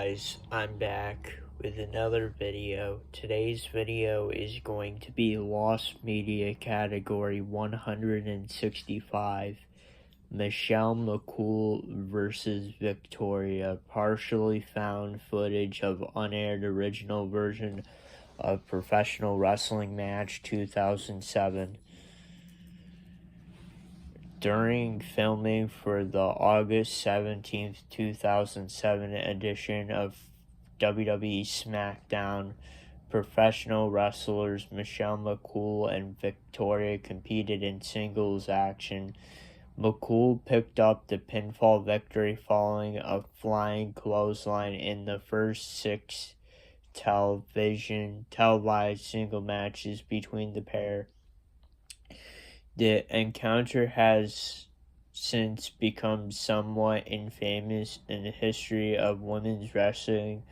guys, I'm back with another video. Today's video is going to be Lost Media Category 165, Michelle McCool versus Victoria, partially found footage of unaired original version of Professional Wrestling Match 2007. During filming for the August 17th, 2007 edition of WWE SmackDown, professional wrestlers Michelle McCool and Victoria competed in singles action. McCool picked up the pinfall victory following a flying clothesline in the first 6 televised single matches between the pair. The encounter has since become somewhat infamous in the history of women's wrestling,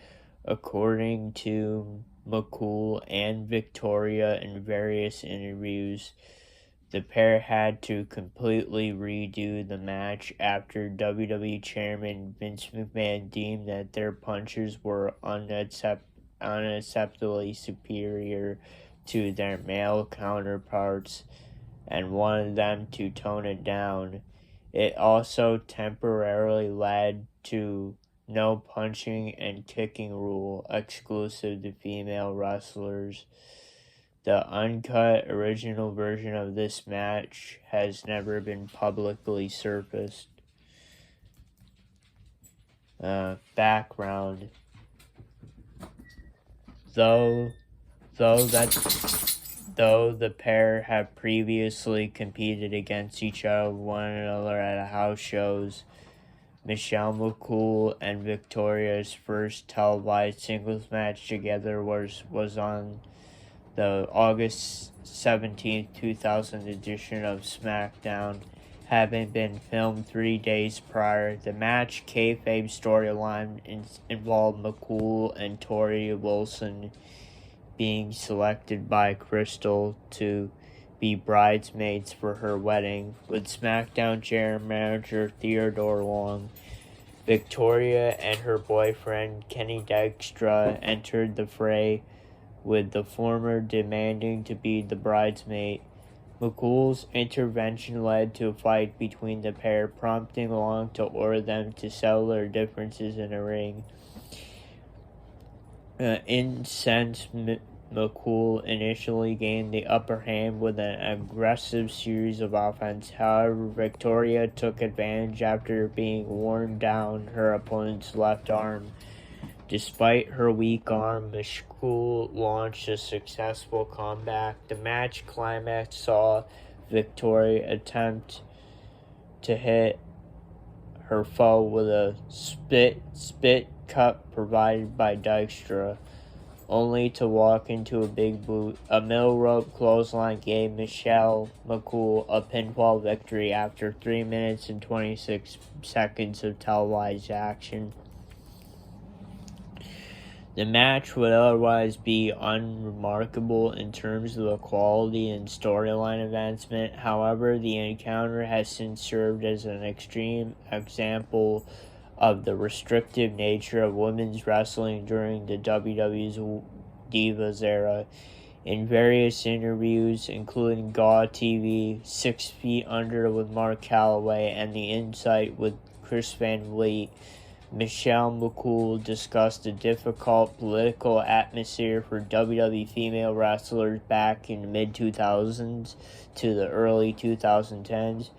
according to McCool and Victoria in various interviews. The pair had to completely redo the match after WWE Chairman Vince McMahon deemed that their punches were unacceptably superior to their male counterparts and wanted them to tone it down. It also temporarily led to no punching and kicking rule exclusive to female wrestlers. The uncut original version of this match has never been publicly surfaced. Background. Though the pair have previously competed against one another at house shows, Michelle McCool and Victoria's first televised singles match together was on the August 17th, 2000 edition of SmackDown, having been filmed 3 days prior. The match kayfabe storyline involved McCool and Tori Wilson being selected by Crystal to be bridesmaids for her wedding, with SmackDown general manager Theodore Long. Victoria and her boyfriend Kenny Dykstra entered the fray, with the former demanding to be the bridesmaid. McCool's intervention led to a fight between the pair, prompting Long to order them to settle their differences in a ring. Incensed, McCool initially gained the upper hand with an aggressive series of offense. However, Victoria took advantage after being worn down her opponent's left arm. Despite her weak arm, McCool launched a successful comeback. The match climax saw Victoria attempt to hit her foe with a spit cut provided by Dykstra, only to walk into a big boot. A middle rope clothesline gave Michelle McCool a pinfall victory after 3 minutes and 26 seconds of televised action. The match would otherwise be unremarkable in terms of the quality and storyline advancement. However, the encounter has since served as an extreme example of the restrictive nature of women's wrestling during the WWE's Divas era. In various interviews, including GAW TV, 6 Feet Under with Mark Calloway, and The Insight with Chris Van Vliet, Michelle McCool discussed the difficult political atmosphere for WWE female wrestlers back in the mid-2000s to the early 2010s,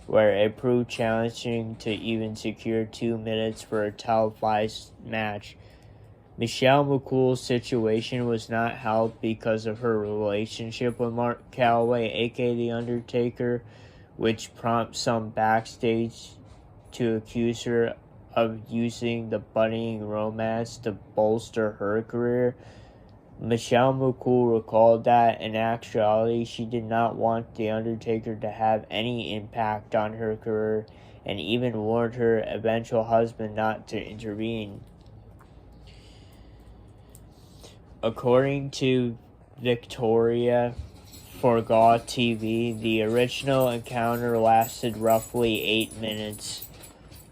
where it proved challenging to even secure 2 minutes for a televised match. Michelle McCool's situation was not helped because of her relationship with Mark Calloway, aka The Undertaker, which prompts some backstage to accuse her of using the budding romance to bolster her career. Michelle McCool recalled that, in actuality, she did not want The Undertaker to have any impact on her career, and even warned her eventual husband not to intervene. According to Victoria for GAW TV, the original encounter lasted roughly 8 minutes.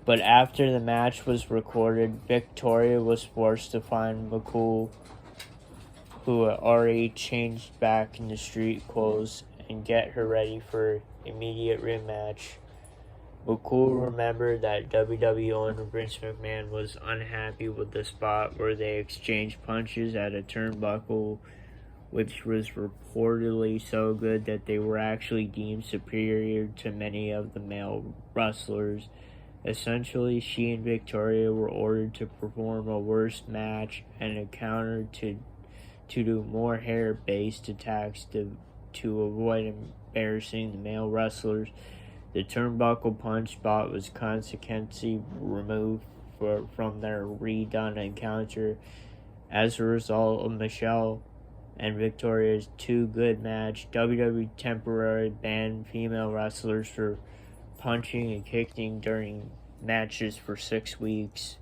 But after the match was recorded, Victoria was forced to find McCool, who had already changed back into street clothes, and get her ready for immediate rematch. McCool remembered that WWE owner Vince McMahon was unhappy with the spot where they exchanged punches at a turnbuckle, which was reportedly so good that they were actually deemed superior to many of the male wrestlers. Essentially, she and Victoria were ordered to perform a worse match and a counter to do more hair-based attacks to avoid embarrassing the male wrestlers. The turnbuckle punch spot was consequently removed from their redone encounter. As a result of Michelle and Victoria's Too Good match, WWE temporarily banned female wrestlers for punching and kicking during matches for 6 weeks.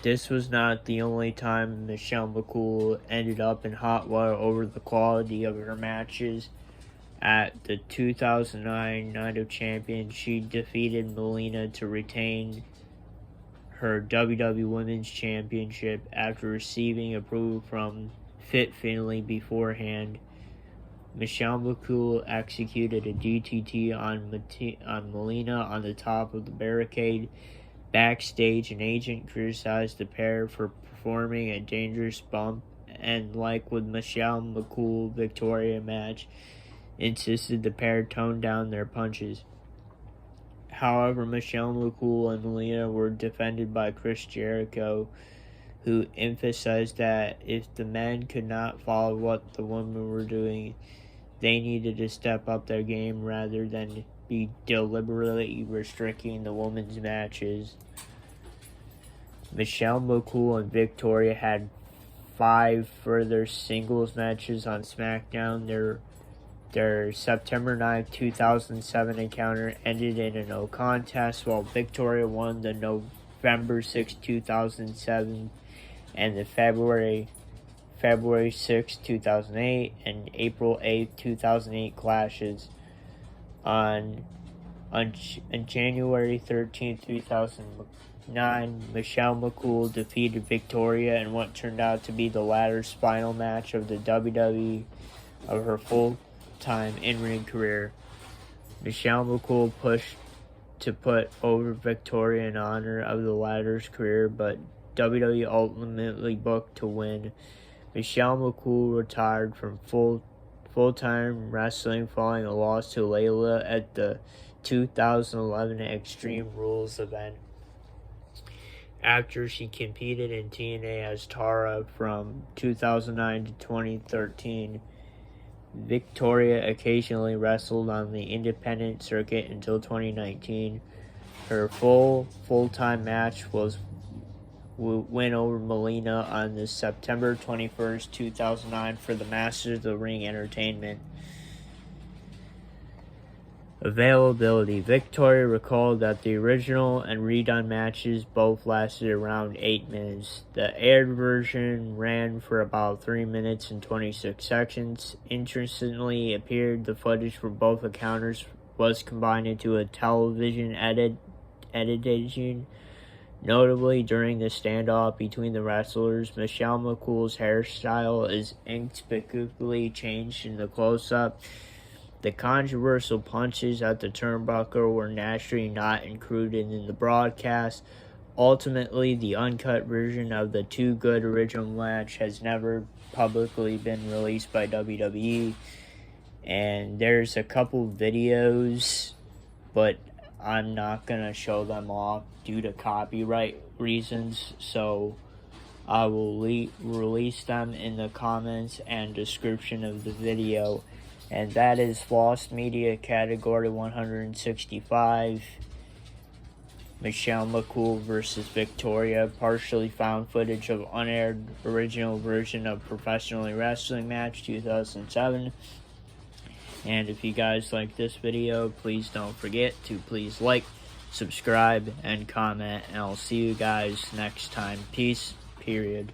This was not the only time Michelle McCool ended up in hot water over the quality of her matches. At the 2009 Night of Champions, she defeated Melina to retain her WWE Women's Championship after receiving approval from Fit Finlay beforehand. Michelle McCool executed a DTT on Melina on the top of the barricade. Backstage, an agent criticized the pair for performing a dangerous bump, and like with Michelle McCool Victoria match, insisted the pair tone down their punches. However, Michelle McCool and Melina were defended by Chris Jericho, who emphasized that if the men could not follow what the women were doing, they needed to step up their game rather than be deliberately restricting the women's matches. Michelle McCool and Victoria had 5 further singles matches on SmackDown. Their September 9, 2007 encounter ended in a no contest, while Victoria won the November 6, 2007 and the February 6, 2008 and April 8, 2008 clashes. On January 13, 2009, Michelle McCool defeated Victoria in what turned out to be the latter's final match of the WWE of her full-time in-ring career. Michelle McCool pushed to put over Victoria in honor of the latter's career, but WWE ultimately booked to win. Michelle McCool retired from full-time wrestling following a loss to Layla at the 2011 Extreme Rules event. After she competed in TNA as Tara from 2009 to 2013, Victoria occasionally wrestled on the independent circuit until 2019. Her full-time match was win over Melina on the September 21st, 2009 for the Masters of the Ring Entertainment. Availability. Victoria recalled that the original and redone matches both lasted around 8 minutes. The aired version ran for about 3 minutes and 26 seconds. Interestingly, it appeared the footage for both encounters was combined into a television editing. Notably, during the standoff between the wrestlers, Michelle McCool's hairstyle is inexplicably changed in the close-up. The controversial punches at the turnbuckle were naturally not included in the broadcast. Ultimately, the uncut version of the Too Good original match has never publicly been released by WWE. And there's a couple videos, but I'm not going to show them off due to copyright reasons, so I will release them in the comments and description of the video. And that is Lost Media Category 165, Michelle McCool versus Victoria, partially found footage of unaired original version of Professionally Wrestling Match 2007. And if you guys like this video, please don't forget to please like, subscribe, and comment, and I'll see you guys next time. Peace, period.